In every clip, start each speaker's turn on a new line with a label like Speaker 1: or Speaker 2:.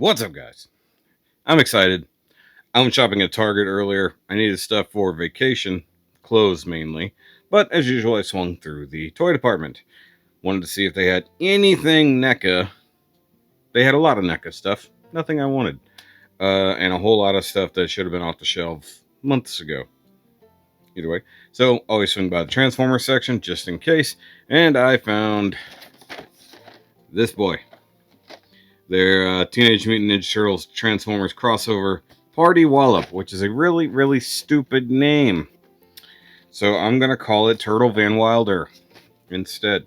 Speaker 1: What's up, guys? I'm excited. I went shopping at Target earlier. I needed stuff for vacation, clothes mainly, but as usual, I swung through the toy department. Wanted to see if they had anything NECA. They had a lot of NECA stuff, nothing I wanted, and a whole lot of stuff that should have been off the shelf months ago. Either way, so always swing by the Transformers section just in case, and I found this boy. Their Teenage Mutant Ninja Turtles Transformers crossover Party Wallop, which is a really, really stupid name. So I'm going to call it Turtle Van Wilder instead.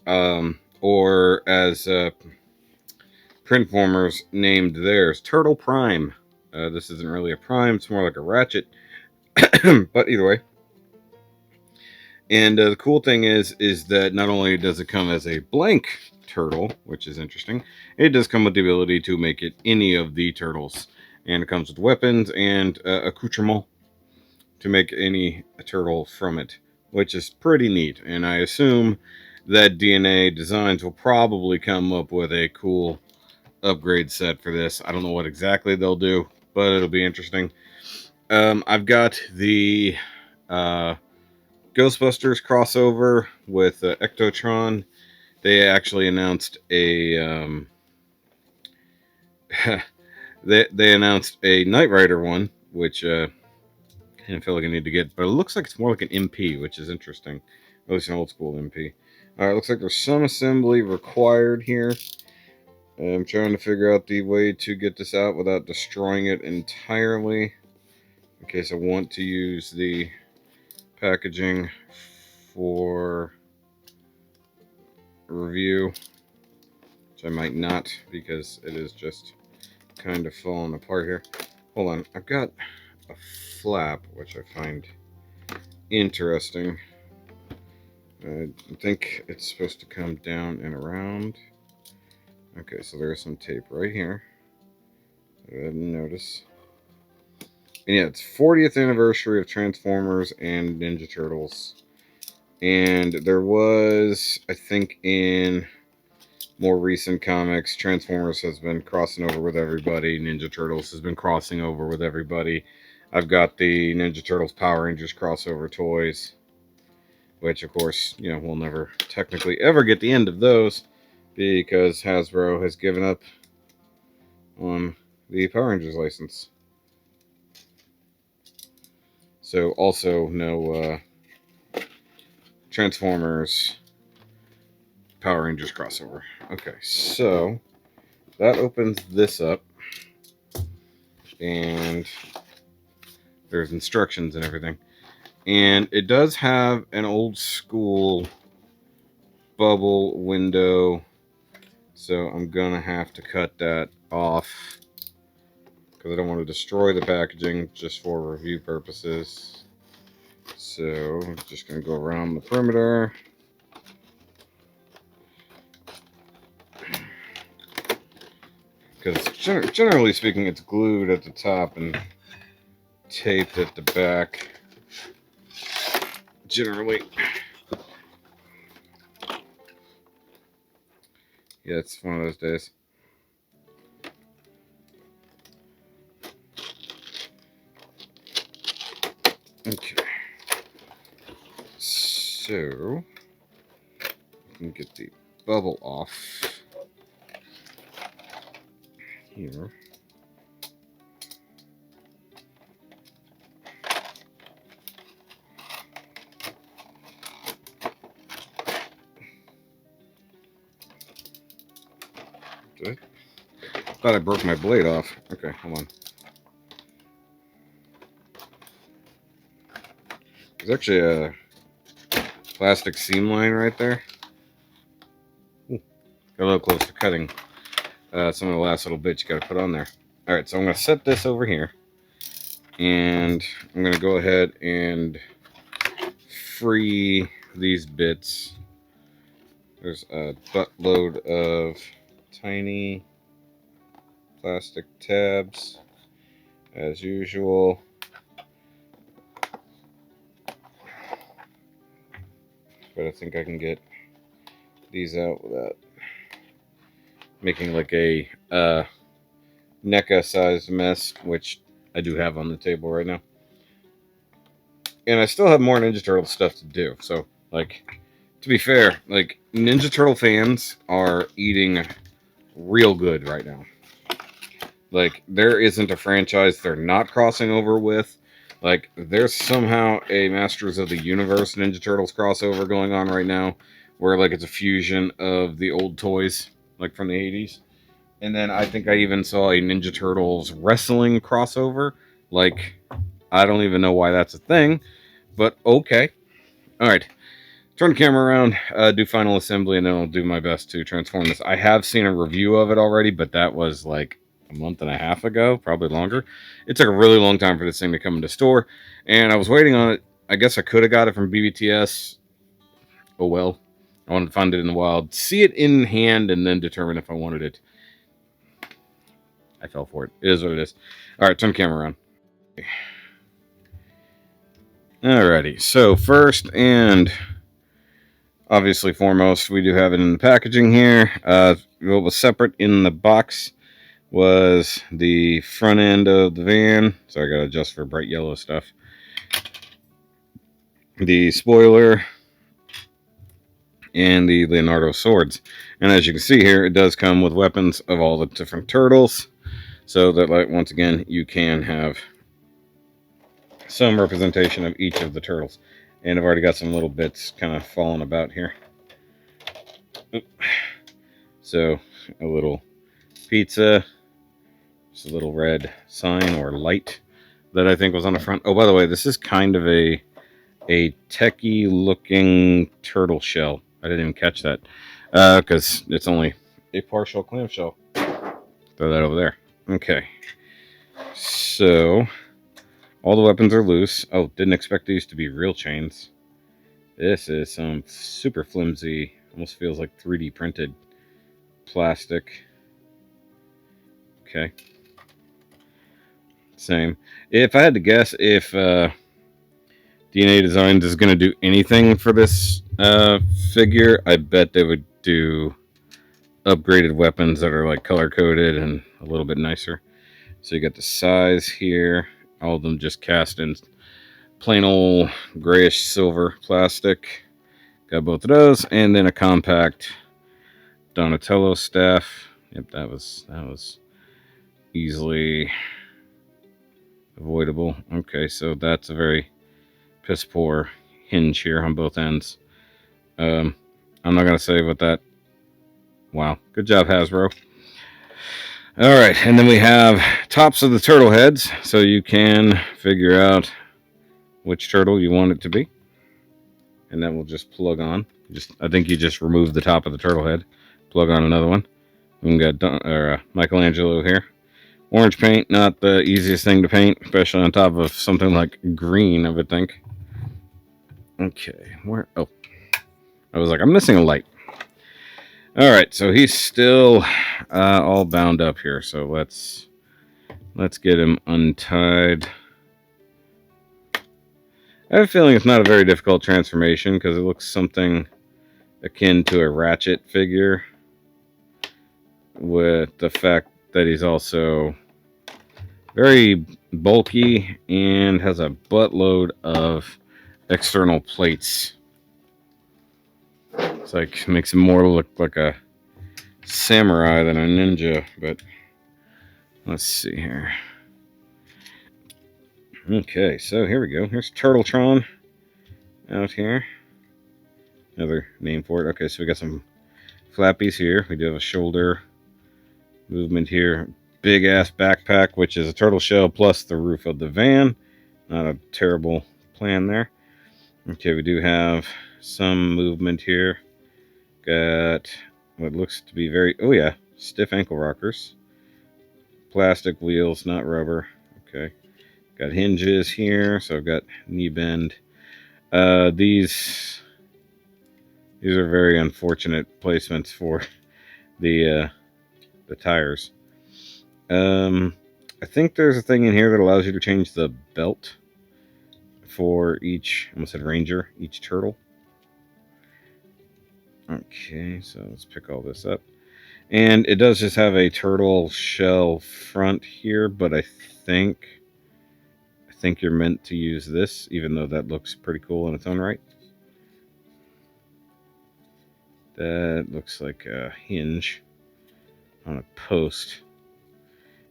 Speaker 1: Or as Printformers named theirs, Turtle Prime. This isn't really a Prime, it's more like a Ratchet. But either way. And the cool thing is that not only does it come as a blank turtle, which is interesting, it does come with the ability to make it any of the turtles. And it comes with weapons and accoutrement to make any turtle from it, which is pretty neat. And I assume that DNA Designs will probably come up with a cool upgrade set for this. I don't know what exactly they'll do, but it'll be interesting. I've got the Ghostbusters crossover with Ectotron. They actually announced a they announced a Knight Rider one, which I feel like I need to get, but it looks like it's more like an MP, which is interesting. At least an old school MP. Alright, looks like there's some assembly required here. I'm trying to figure out the way to get this out without destroying it entirely, in case I want to use the packaging for review, which I might not, because it is just kind of falling apart here. Hold on, I've got a flap which I find interesting. I think it's supposed to come down and around. Okay, so there's some tape right here I didn't notice. And yeah, it's 40th anniversary of Transformers and Ninja Turtles. And there was, I think in more recent comics, Transformers has been crossing over with everybody. Ninja Turtles has been crossing over with everybody. I've got the Ninja Turtles Power Rangers crossover toys, which of course, you know, we'll never technically ever get the end of those because Hasbro has given up on the Power Rangers license. So also no Transformers Power Rangers crossover. Okay, so that opens this up, and there's instructions and everything. And it does have an old school bubble window, so I'm gonna have to cut that off because I don't want to destroy the packaging just for review purposes. So I'm just gonna go around the perimeter. Because generally speaking, it's glued at the top and taped at the back. Generally. Yeah, it's one of those days. Okay. So, we can get the bubble off here. Did I? Thought I broke my blade off. Okay, hold on. There's actually a plastic seam line right there. Ooh, got a little close to cutting some of the last little bits you got to put on there. Alright, so I'm going to set this over here. And I'm going to go ahead and free these bits. There's a buttload of tiny plastic tabs, as usual. But I think I can get these out without making like a NECA-sized mess, which I do have on the table right now. And I still have more Ninja Turtle stuff to do. So, like, to be fair, like, Ninja Turtle fans are eating real good right now. Like, there isn't a franchise they're not crossing over with. Like, there's somehow a Masters of the Universe Ninja Turtles crossover going on right now, where, like, it's a fusion of the old toys, like, from the 80s. And then I think I even saw a Ninja Turtles wrestling crossover. Like, I don't even know why that's a thing, but okay. Alright, turn the camera around, do final assembly, and then I'll do my best to transform this. I have seen a review of it already, but that was like a month and a half ago, probably longer. It took a really long time for this thing to come into store, and I was waiting on it. I guess I could have got it from BBTS. Oh well. I wanted to find it in the wild, see it in hand, and then determine if I wanted it. I fell for it. It is what it is. Alright, turn the camera around. Alrighty, so first and obviously foremost, we do have it in the packaging here. What was separate in the box was the front end of the van. So I got to adjust for bright yellow stuff. The spoiler and the Leonardo swords. And as you can see here, it does come with weapons of all the different turtles. So that, like, once again, you can have some representation of each of the turtles. And I've already got some little bits kind of falling about here. So a little pizza, just a little red sign or light that I think was on the front. Oh, by the way, this is kind of a techie looking turtle shell. I didn't even catch that because it's only a partial clamshell. Throw that over there. Okay, so all the weapons are loose. Oh, didn't expect these to be real chains. This is some super flimsy, almost feels like 3D printed plastic. Okay. Same. If I had to guess, if DNA Designs is going to do anything for this figure, I bet they would do upgraded weapons that are like color coded and a little bit nicer. So you got the size here. All of them just cast in plain old grayish silver plastic. Got both of those, and then a compact Donatello staff. Yep, that was easily avoidable. Okay, so that's a very piss poor hinge here on both ends. I'm not gonna say what that. Wow, good job, Hasbro. All right, and then we have tops of the turtle heads, so you can figure out which turtle you want it to be, and that will just plug on. I think you just remove the top of the turtle head, plug on another one. We got Michelangelo here. Orange paint, not the easiest thing to paint, especially on top of something like green, I would think. Okay, where? Oh, I was like, I'm missing a light. All right, so he's still all bound up here. So let's get him untied. I have a feeling it's not a very difficult transformation because it looks something akin to a Ratchet figure, with the fact that he's also very bulky and has a buttload of external plates. It's like makes him more look like a samurai than a ninja, but let's see here. Okay, so here we go. Here's Turtletron out here. Another name for it. Okay, so we got some flappies here. We do have a shoulder movement here. Big ass backpack, which is a turtle shell plus the roof of the van. Not a terrible plan there. Okay, we do have some movement here. Got what looks to be very, oh yeah, stiff ankle rockers. Plastic wheels, not rubber. Okay. Got hinges here, so I've got knee bend. These are very unfortunate placements for the tires. I think there's a thing in here that allows you to change the belt for each, I almost said ranger, each turtle. Okay, so let's pick all this up. And it does just have a turtle shell front here, but I think you're meant to use this, even though that looks pretty cool in its own right. That looks like a hinge on a post.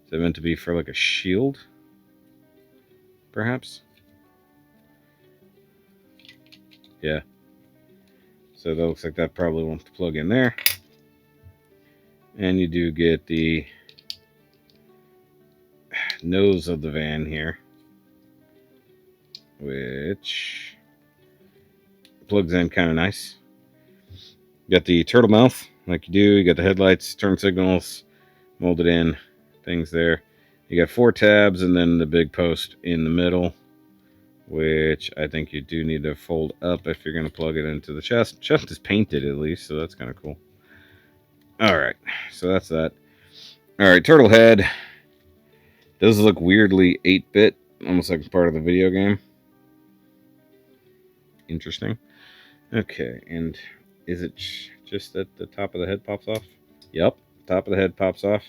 Speaker 1: Is that meant to be for like a shield? Perhaps? Yeah. So that looks like that probably won't plug in there. And you do get the nose of the van here, which plugs in kind of nice. You got the turtle mouth, like you do. You got the headlights, turn signals, molded in, things there. You got 4 tabs and then the big post in the middle, which I think you do need to fold up if you're going to plug it into the chest. Chest is painted at least, so that's kind of cool. Alright, so that's that. Alright, turtle head. Does look weirdly 8-bit, almost like part of the video game. Interesting. Okay, and is it just that the top of the head pops off? Yep, top of the head pops off.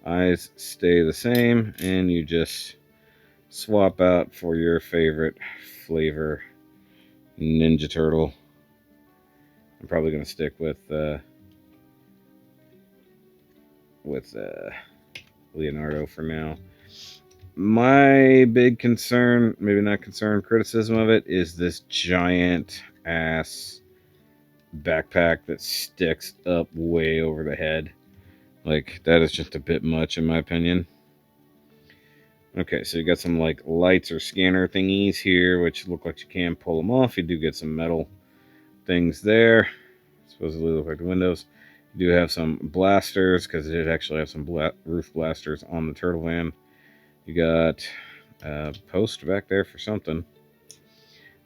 Speaker 1: Eyes stay the same, and you just swap out for your favorite flavor Ninja Turtle. I'm probably going to stick with Leonardo for now. My big concern, maybe not concern, criticism of it is this giant ass backpack that sticks up way over the head. Like, that is just a bit much in my opinion. Okay, so you got some like lights or scanner thingies here, which look like you can pull them off. You do get some metal things there. Supposedly look like the windows. You do have some blasters, because it did actually have some roof blasters on the turtle van. You got a post back there for something.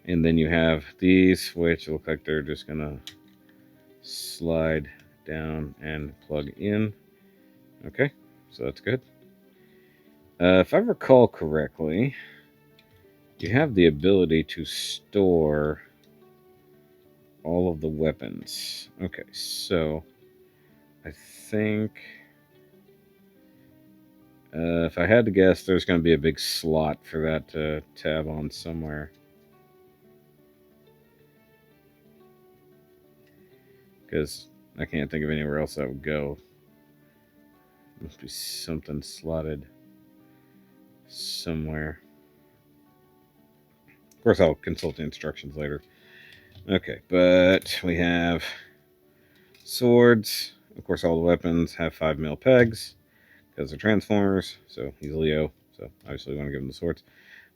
Speaker 1: And then you have these, which look like they're just going to slide down and plug in. Okay, so that's good. If I recall correctly, you have the ability to store all of the weapons. Okay, so I think if I had to guess, there's going to be a big slot for that to tab on somewhere. Because I can't think of anywhere else that would go. Must be something slotted somewhere. Of course, I'll consult the instructions later. Okay, but we have swords. Of course, all the weapons have 5mm pegs because they're transformers. So he's Leo, so obviously we want to give him the swords.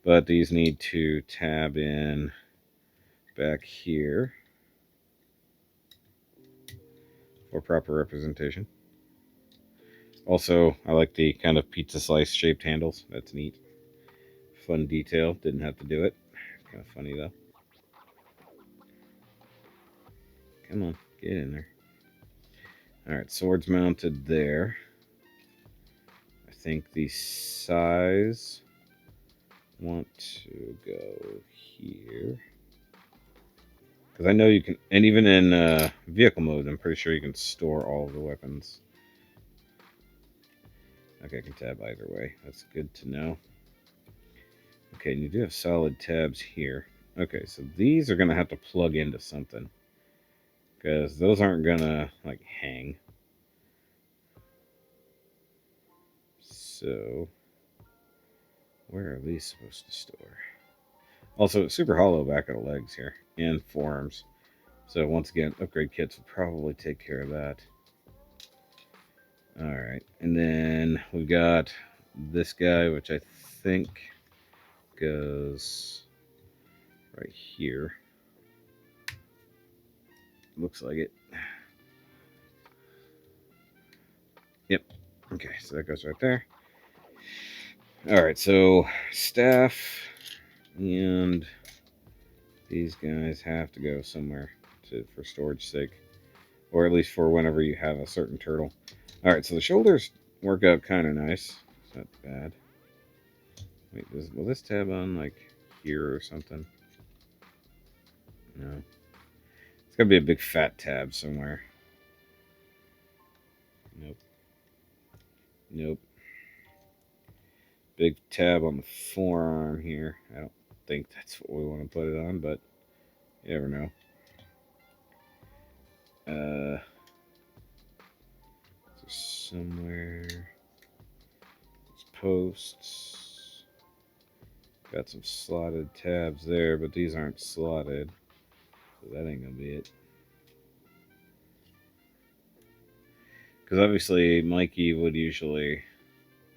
Speaker 1: But these need to tab in back here for proper representation. Also, I like the kind of pizza slice shaped handles. That's neat. Fun detail. Didn't have to do it. Kind of funny though. Come on, get in there. Alright, swords mounted there. I think the size want to go here. Because I know you can, and even in vehicle mode, I'm pretty sure you can store all of the weapons. Okay, I can tab either way. That's good to know. Okay, and you do have solid tabs here. Okay, so these are going to have to plug into something. Because those aren't going to, like, hang. So, where are these supposed to store? Also, it's super hollow back of the legs here. And forearms. So, once again, upgrade kits will probably take care of that. Alright, and then we've got this guy, which I think goes right here. Looks like it. Yep. Okay, so that goes right there. Alright, so staff and these guys have to go somewhere for storage sake. Or at least for whenever you have a certain turtle. Alright, so the shoulders work out kind of nice. It's not bad. Wait, will this tab on like here or something? No. It's gotta be a big fat tab somewhere. Nope. Nope. Big tab on the forearm here. I don't think that's what we want to put it on, but you never know. Somewhere. These posts. Got some slotted tabs there, but these aren't slotted. So that ain't gonna be it. Because obviously Mikey would usually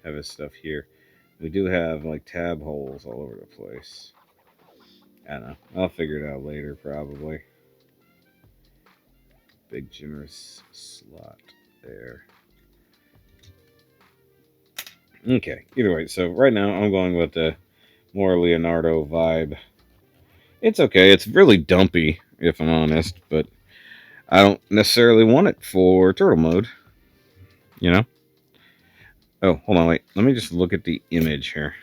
Speaker 1: have his stuff here. We do have like tab holes all over the place. I don't know. I'll figure it out later probably. Big generous slot there. Okay, either way, so right now I'm going with the more Leonardo vibe. It's okay, it's really dumpy, if I'm honest, but I don't necessarily want it for turtle mode, you know? Oh, hold on, wait. Let me just look at the image here.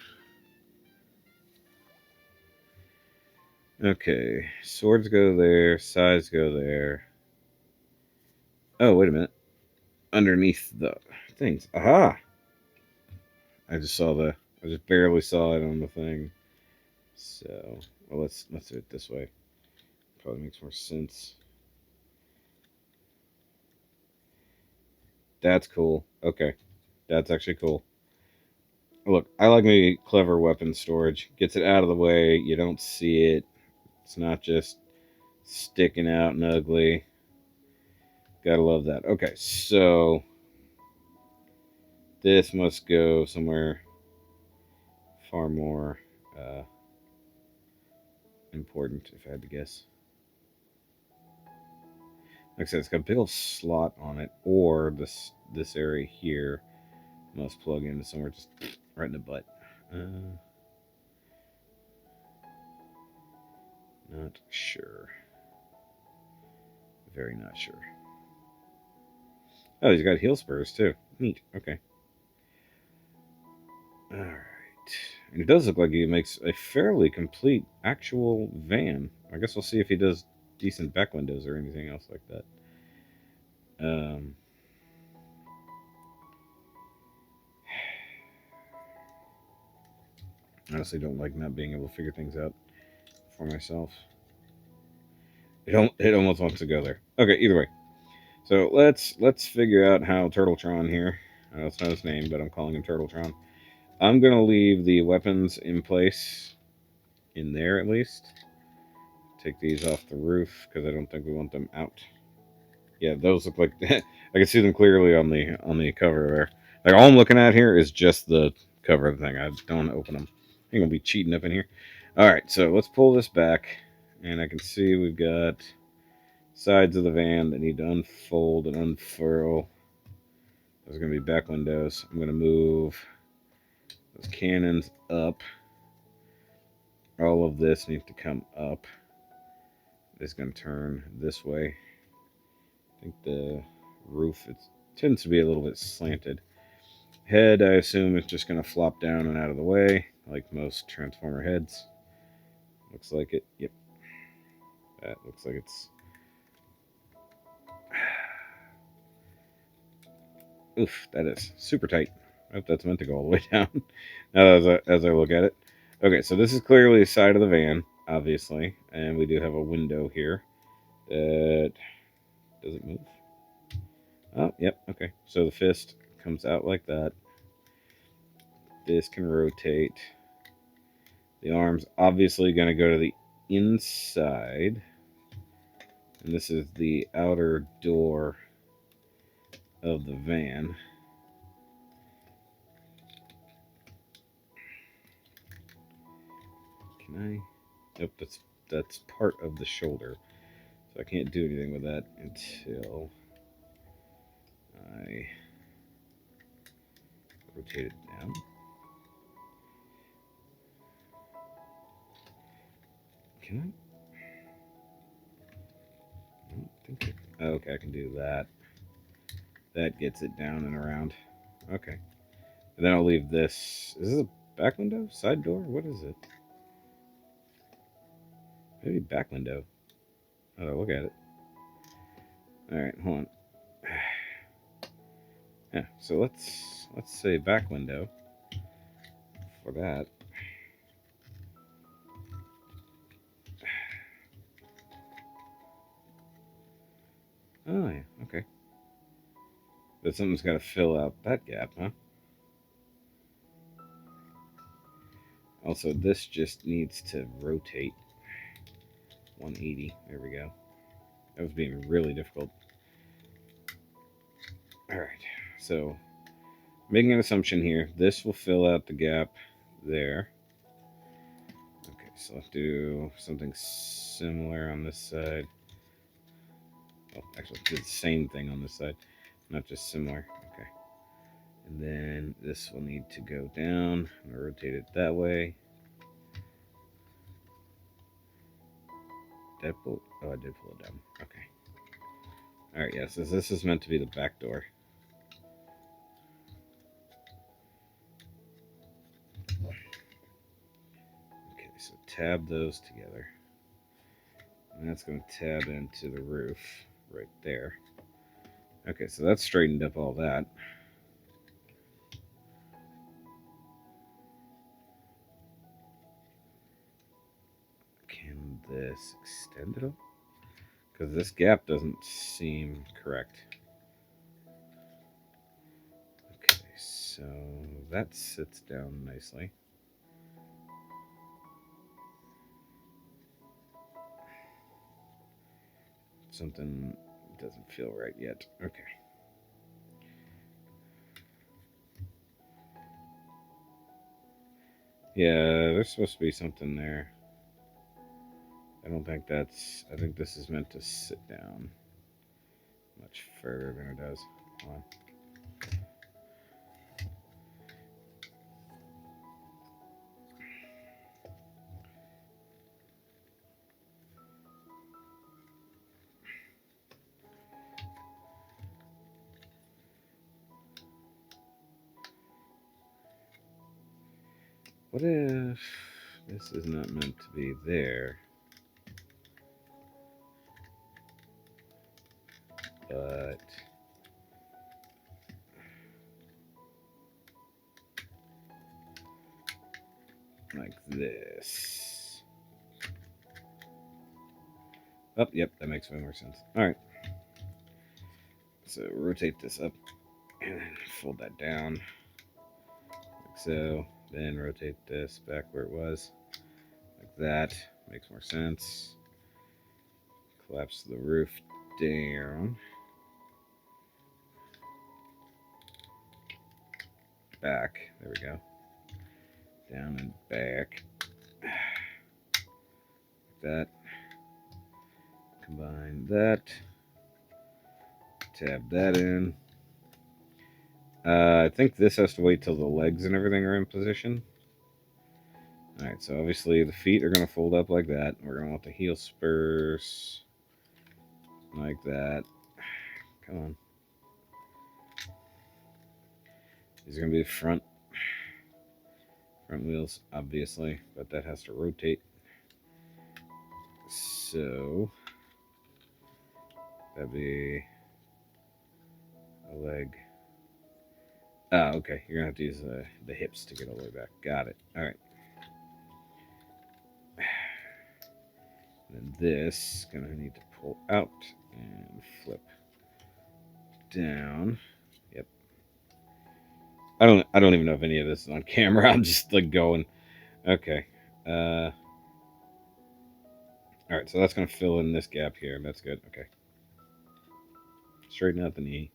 Speaker 1: Okay, swords go there, sides go there. Oh, wait a minute. Underneath the things. Aha! I just barely saw it on the thing. So, well, let's do it this way. Probably makes more sense. That's cool. Okay, that's actually cool. Look, I like me clever weapon storage. Gets it out of the way. You don't see it. It's not just sticking out and ugly. Gotta love that. Okay, so this must go somewhere far more important, if I had to guess. Like I said, it's got a big old slot on it, or this area here must plug into somewhere just right in the butt. Not sure. Very not sure. Oh, he's got heel spurs too. Neat. Okay. All right. And it does look like he makes a fairly complete actual van. I guess we'll see if he does decent back windows or anything else like that. Honestly, don't like not being able to figure things out for myself. It almost wants to go there. Okay, either way. So let's figure out how Turtletron here. I know it's not his name, but I'm calling him Turtletron. I'm gonna leave the weapons in place in there at least. Take these off the roof because I don't think we want them out. Yeah, those look like I can see them clearly on the cover there. Like all I'm looking at here is just the cover of the thing. I don't want to open them. I'm gonna be cheating up in here. All right, so let's pull this back, and I can see we've got sides of the van that need to unfold and unfurl. Those are gonna be back windows. I'm gonna move those cannons up. All of this needs to come up. It's gonna turn this way. I think the roof tends to be a little bit slanted. Head, I assume, is just going to flop down and out of the way, like most Transformer heads. Looks like it. Yep. That looks like it's... Oof, that is super tight. I hope that's meant to go all the way down. Now as I look at it. Okay, so this is clearly the side of the van, obviously. And we do have a window here. That... Does it move? Oh, yep, okay. So the fist comes out like that. This can rotate. The arm's obviously going to go to the inside. And this is the outer door of the van. Can I? Nope, that's part of the shoulder. So I can't do anything with that until I rotate it down. Can I? I don't think I... Okay, I can do that. That gets it down and around. Okay. And then I'll leave this. Is this a back window? Side door? What is it? Maybe back window. Oh, look at it. Alright, hold on. Yeah, so let's say back window for that. Oh yeah, okay. But something's got to fill out that gap, huh? Also, this just needs to rotate 180. There we go. That was being really difficult. Alright, so making an assumption here. This will fill out the gap there. Okay, so let's do something similar on this side. Well, actually, do the same thing on this side, not just similar. Okay. And then this will need to go down. I'm going to rotate it that way. Did I pull? Oh, I did pull it down. Okay. Alright, yes, yeah, so this is meant to be the back door. Okay, so tab those together. And that's going to tab into the roof right there. Okay, so that's straightened up all that. Can this extend it up? Because this gap doesn't seem correct. Okay, so that sits down nicely. Something doesn't feel right yet. Okay. Yeah, there's supposed to be something there. I don't think that's... I think this is meant to sit down much further than it does. Hold on. What if this is not meant to be there, but like this? Oh, yep, that makes way more sense. All right. So rotate this up and then fold that down like so. Then rotate this back where it was like that. Makes more sense. Collapse the roof down. Back. There we go. Down and back. Like that. Combine that. Tab that in. I think this has to wait till the legs and everything are in position. Alright, so obviously the feet are going to fold up like that. We're going to want the heel spurs like that. Come on. These are going to be the front wheels, obviously, but that has to rotate. So that'd be a leg. Ah, okay. You're gonna have to use the hips to get all the way back. Got it. All right. Then this gonna need to pull out and flip down. Yep. I don't even know if any of this is on camera. I'm just like going. Okay. All right. So that's gonna fill in this gap here. That's good. Okay. Straighten out the knee.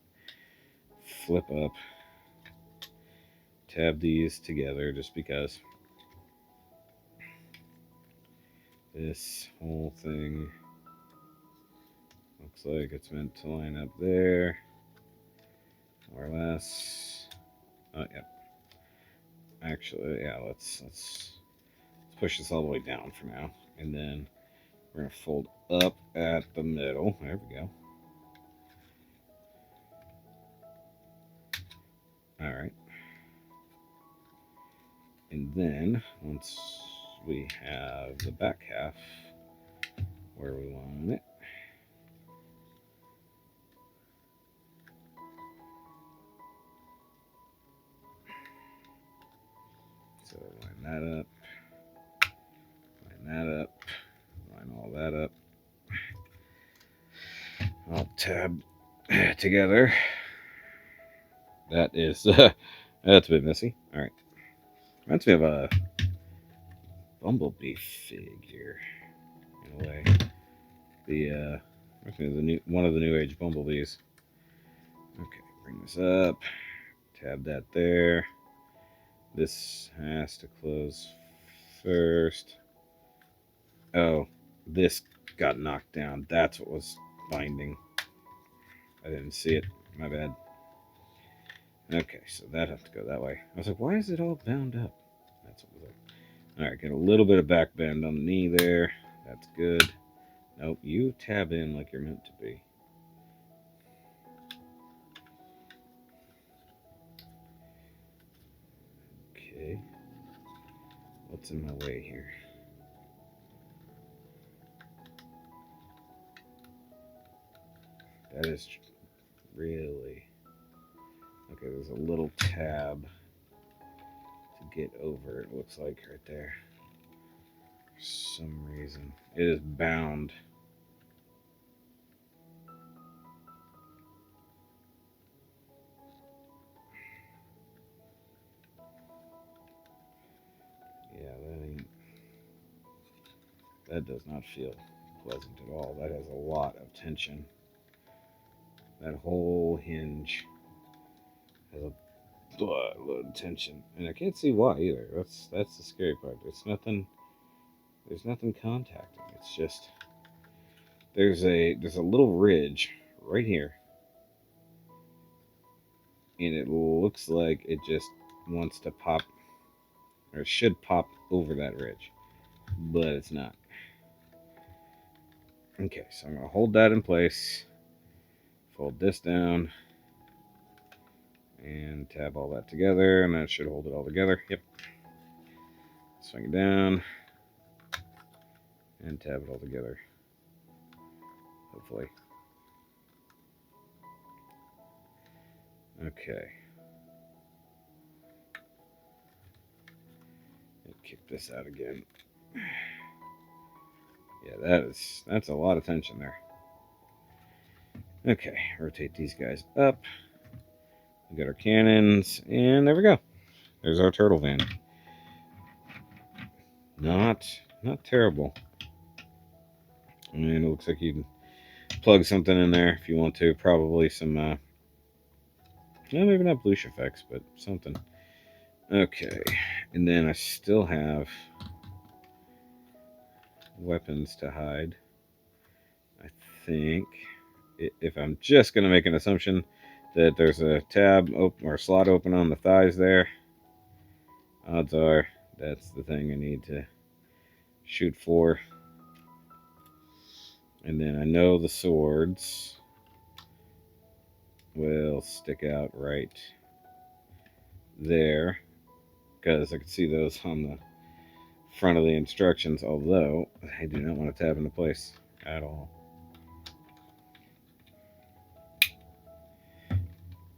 Speaker 1: Flip up. Tab these together just because. This whole thing looks like it's meant to line up there, more or less. Oh, yeah. Actually, yeah. Let's push this all the way down for now, and then we're gonna fold up at the middle. There we go. All right. And then once we have the back half where we want it, . that up. Line that up. Line all that up. I'll tab together. That is, that's a bit messy. All right. Reminds me of a bumblebee figure, in a way. Reminds me of one of the New Age bumblebees. Okay, bring this up. Tab that there. This has to close first. Oh, this got knocked down. That's what was binding. I didn't see it. My bad. Okay, so that has to go that way. I was like, why is it all bound up? That's what was up. Alright, get a little bit of back bend on the knee there. That's good. Nope, you tab in like you're meant to be. Okay. What's in my way here? That is really... Okay, there's a little tab to get over, it looks like, right there. For some reason. It is bound. Yeah, that does not feel pleasant at all. That has a lot of tension. That whole hinge has a lot of tension, and I can't see why either. That's the scary part. There's nothing contacting. It's just there's a little ridge right here, and it looks like it just wants to pop, or should pop over that ridge, but it's not. Okay, so I'm gonna hold that in place, fold this down, and tab all that together, and that should hold it all together. Yep. Swing it down, and tab it all together. Hopefully. Okay. Kick this out again. Yeah, that's a lot of tension there. Okay, rotate these guys up. We got our cannons, and there we go. There's our turtle van. Not terrible. And it looks like you can plug something in there if you want to. Probably some, well, maybe not Bluish effects, but something. Okay, and then I still have weapons to hide. I think, if I'm just going to make an assumption that there's a tab open or slot open on the thighs there, odds are that's the thing I need to shoot for. And then I know the swords will stick out right there, because I can see those on the front of the instructions, although I do not want to tab into place at all.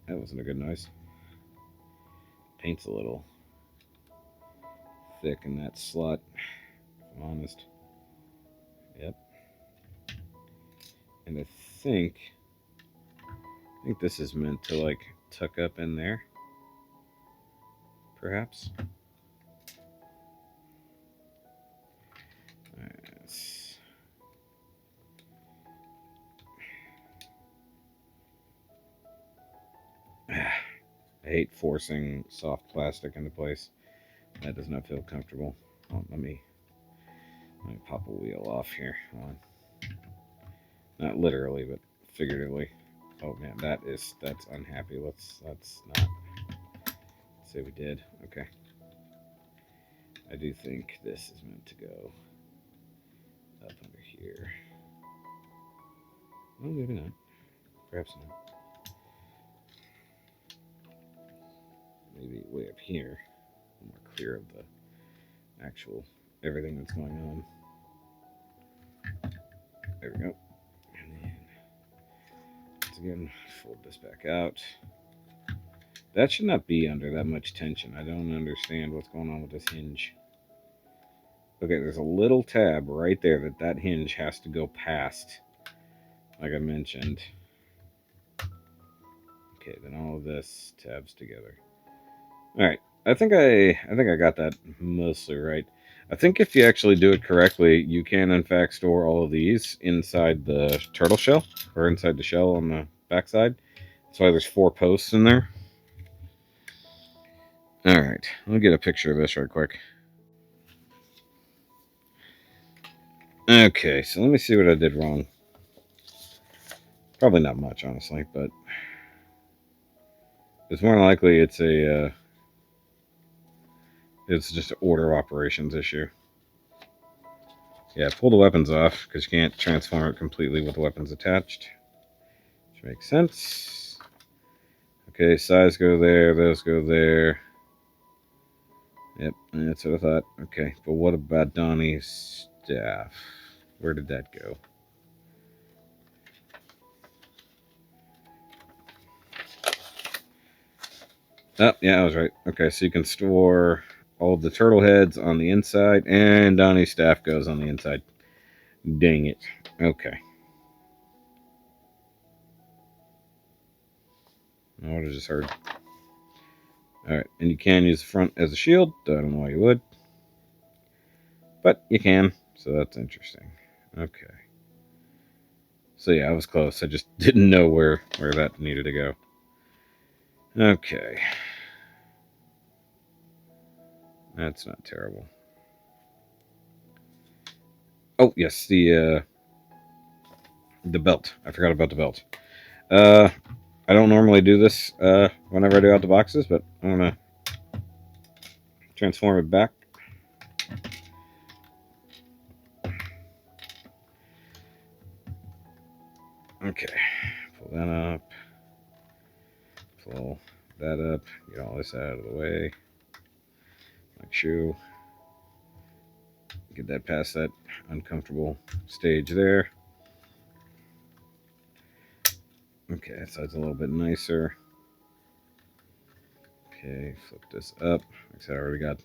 Speaker 1: That wasn't a good noise. Paint's a little thick in that slot, if I'm honest. Yep. And I think this is meant to like tuck up in there, perhaps. I hate forcing soft plastic into place. That does not feel comfortable. Oh, let me pop a wheel off here. Not literally, but figuratively. Oh man, that's unhappy. Let's not say we did. Okay. I do think this is meant to go up under here. Well, maybe not. Perhaps not. Maybe way up here. A little more clear of the actual everything that's going on. There we go. And then once again, fold this back out. That should not be under that much tension. I don't understand what's going on with this hinge. Okay, there's a little tab right there that hinge has to go past, like I mentioned. Okay, then all of this tabs together. All right, I think I got that mostly right. I think if you actually do it correctly, you can in fact store all of these inside the turtle shell or inside the shell on the backside. That's why there's 4 posts in there. All right, let me get a picture of this right quick. Okay, so let me see what I did wrong. Probably not much, honestly, but it's more likely it's just an order operations issue. Yeah, pull the weapons off because you can't transform it completely with the weapons attached, which makes sense. Okay, size go there, those go there. Yep, that's what I thought. Okay, but what about Donnie's staff? Where did that go? Oh, yeah, I was right. Okay, so you can store all of the turtle heads on the inside, and Donnie's staff goes on the inside. Dang it. Okay. I would have just heard. Alright, and you can use the front as a shield. I don't know why you would. But you can, so that's interesting. Okay. So yeah, I was close. I just didn't know where that needed to go. Okay. That's not terrible. Oh, yes, the belt. I forgot about the belt. I don't normally do this whenever I do out the boxes, but I'm going to transform it back. Okay. Pull that up. Pull that up. Get all this out of the way. Like shoe. Get that past that uncomfortable stage there. Okay, that side's a little bit nicer. Okay, flip this up. Like I said, I already got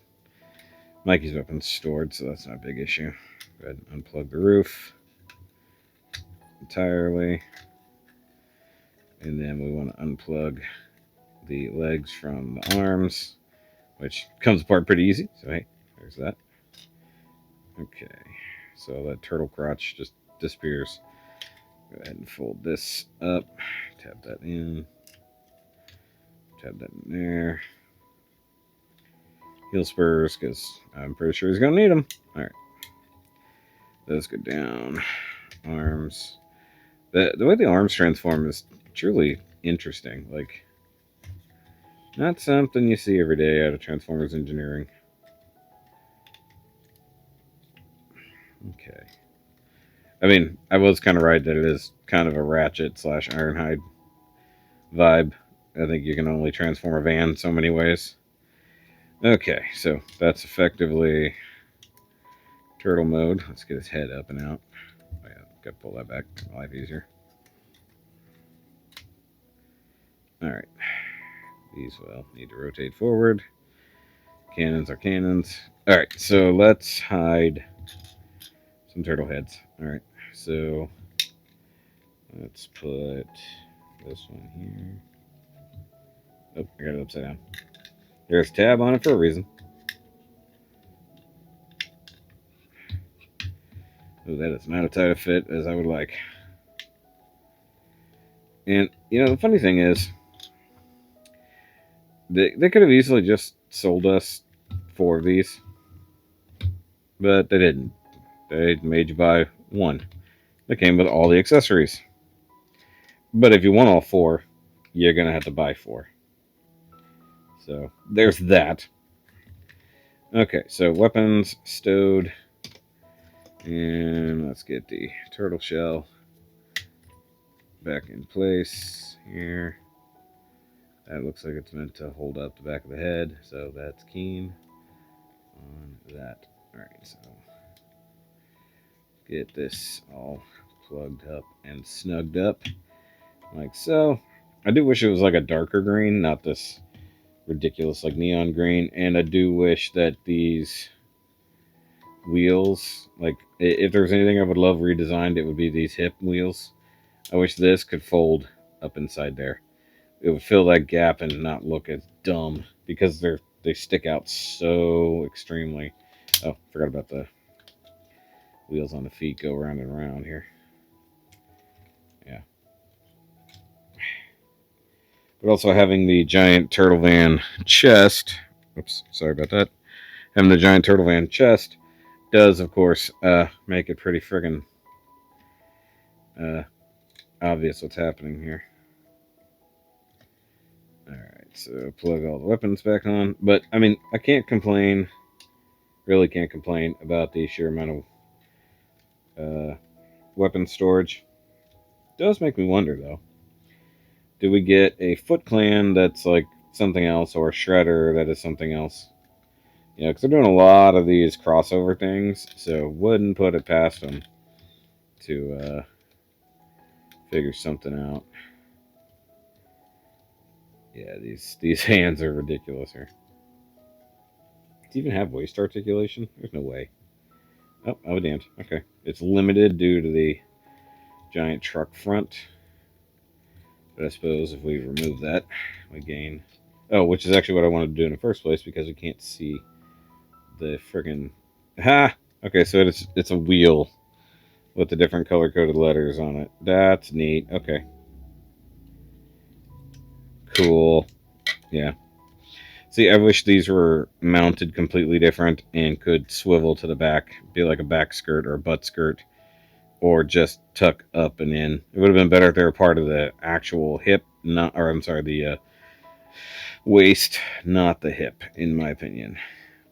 Speaker 1: Mikey's weapons stored, so that's not a big issue. Go ahead and unplug the roof entirely. And then we want to unplug the legs from the arms, which comes apart pretty easy. So hey, there's that. Okay, so that turtle crotch just disappears. Go ahead and fold this up. Tap that in. Tap that in there. Heel spurs, because I'm pretty sure he's going to need them. Alright. Those go down. Arms. The way the arms transform is truly interesting. Like, not something you see every day out of Transformers engineering. Okay. I mean, I was kind of right that it is kind of a Ratchet / Ironhide vibe. I think you can only transform a van so many ways. Okay, so that's effectively turtle mode. Let's get his head up and out. Oh, yeah, gotta pull that back. Make my life easier. Alright. These will need to rotate forward. Cannons are cannons. Alright, so let's hide some turtle heads. Alright, so let's put this one here. Oh, I got it upside down. There's a tab on it for a reason. Oh, that is not a tight fit as I would like. And, you know, the funny thing is, they could have easily just sold us 4 of these, but they didn't. They made you buy 1. That came with all the accessories. But if you want all 4, you're going to have to buy 4. So, there's that. Okay, so weapons stowed. And let's get the turtle shell back in place here. That looks like it's meant to hold up the back of the head, so that's keen on that. Alright, so get this all plugged up and snugged up like so. I do wish it was like a darker green, not this ridiculous like neon green, and I do wish that these wheels. Like, if there's anything I would love redesigned, it would be these hip wheels. I wish this could fold up inside there. It would fill that gap and not look as dumb because they stick out so extremely. Oh, forgot about the wheels on the feet go round and round here. Yeah. But also having the giant turtle van chest. Oops, sorry about that. Having the giant turtle van chest does, of course, make it pretty friggin' uh, obvious what's happening here. Alright, so plug all the weapons back on. But, I mean, I can't complain, really can't complain about the sheer amount of weapon storage. It does make me wonder, though. Do we get a Foot Clan that's like something else, or a Shredder that is something else? You know, because they're doing a lot of these crossover things, so wouldn't put it past them to figure something out. Yeah, these hands are ridiculous here. Does it even have waist articulation? There's no way. Oh, oh damned. Okay. It's limited due to the giant truck front. But I suppose if we remove that, we gain... Oh, which is actually what I wanted to do in the first place, because we can't see the friggin... Ha! Okay, so it's a wheel with the different color-coded letters on it. That's neat. Okay. Cool. Yeah. See, I wish these were mounted completely different and could swivel to the back, be like a back skirt or a butt skirt, or just tuck up and in. It would have been better if they were part of the actual hip, not, or I'm sorry, the waist, not the hip, in my opinion.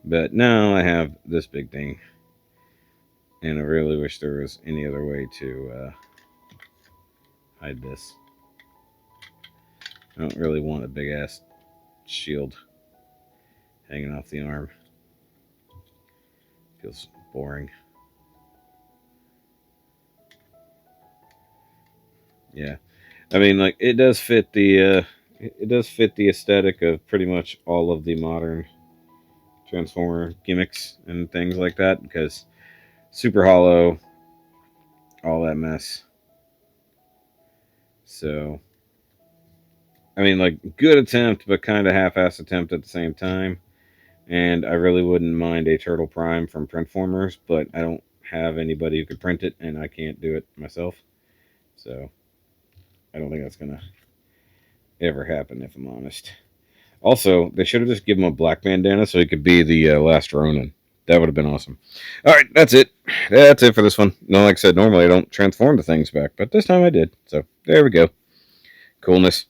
Speaker 1: But now I have this big thing, and I really wish there was any other way to hide this. I don't really want a big ass shield hanging off the arm. Feels boring. Yeah, I mean, like, it does fit the aesthetic of pretty much all of the modern Transformer gimmicks and things like that, because super hollow, all that mess. So, I mean, like, good attempt, but kind of half-ass attempt at the same time. And I really wouldn't mind a Turtle Prime from Printformers, but I don't have anybody who could print it, and I can't do it myself. So, I don't think that's gonna ever happen, if I'm honest. Also, they should have just given him a black bandana so he could be the last Ronin. That would have been awesome. All right, that's it. That's it for this one. No, like I said, normally I don't transform the things back, but this time I did. So there we go. Coolness.